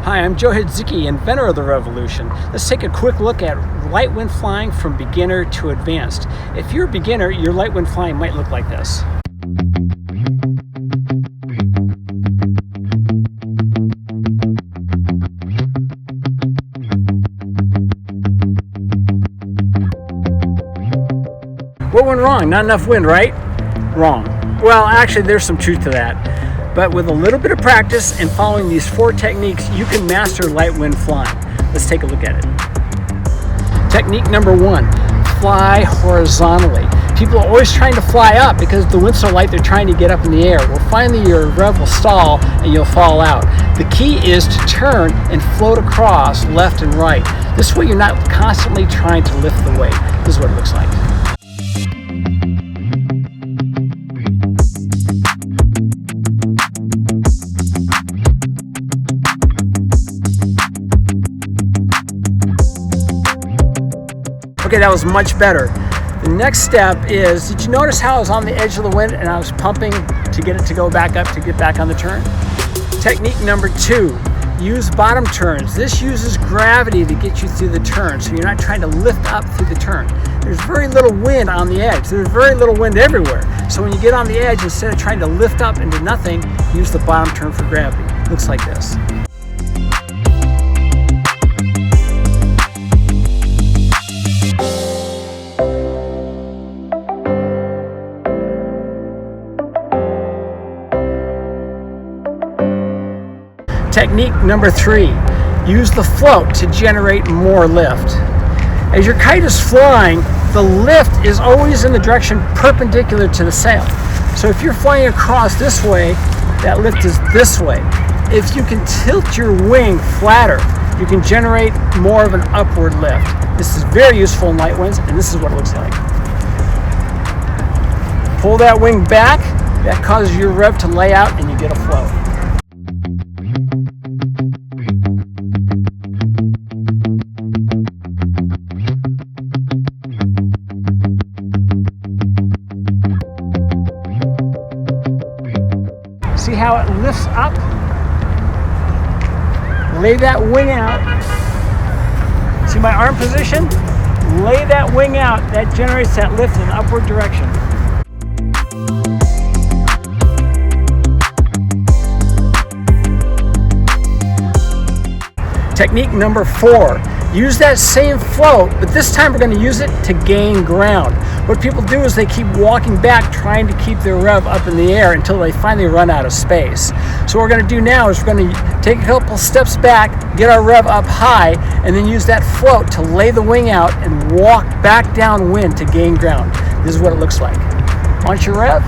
Hi, I'm Joe Hidziki, inventor of the revolution. Let's take a quick look at light wind flying from beginner to advanced. If you're a beginner, your light wind flying might look like this. What went wrong? Not enough wind, right? Wrong. Well, actually, there's some truth to that. But with a little bit of practice and following these 4 techniques, you can master light wind flying. Let's take a look at it. Technique number 1, fly horizontally. People are always trying to fly up because the wind's so light they're trying to get up in the air. Well, finally your rev will stall and you'll fall out. The key is to turn and float across left and right. This way you're not constantly trying to lift the weight. This is what it looks like. Okay, that was much better. The next step is, did you notice how I was on the edge of the wind and I was pumping to get it to go back up to get back on the turn? Technique number 2, use bottom turns. This uses gravity to get you through the turn, so you're not trying to lift up through the turn. There's very little wind on the edge. There's very little wind everywhere. So when you get on the edge, instead of trying to lift up into nothing, use the bottom turn for gravity. Looks like this. Technique number 3, use the float to generate more lift. As your kite is flying, the lift is always in the direction perpendicular to the sail. So if you're flying across this way, that lift is this way. If you can tilt your wing flatter, you can generate more of an upward lift. This is very useful in light winds, and this is what it looks like. Pull that wing back, that causes your rev to lay out and you get a float. See how it lifts up? Lay that wing out. See my arm position? Lay that wing out. That generates that lift in an upward direction. Technique number 4, use that same float, but this time we're going to use it to gain ground. What people do is they keep walking back trying to keep their rev up in the air until they finally run out of space. So what we're going to do now is we're going to take a couple steps back, get our rev up high, and then use that float to lay the wing out and walk back downwind to gain ground. This is what it looks like. Launch your rev,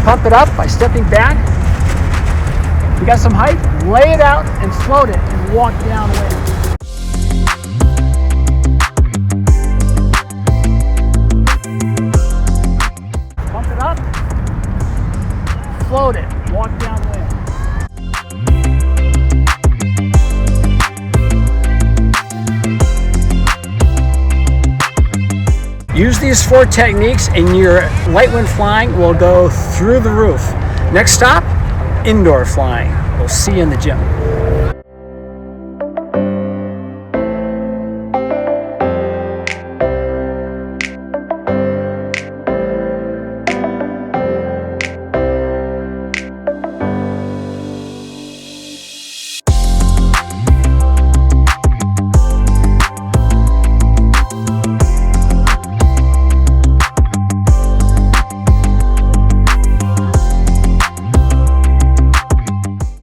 pump it up by stepping back. You got some height, lay it out and float it and walk downwind. Pump it up, float it, walk downwind. Use these 4 techniques and your light wind flying will go through the roof. Next stop, indoor flying. We'll see you in the gym.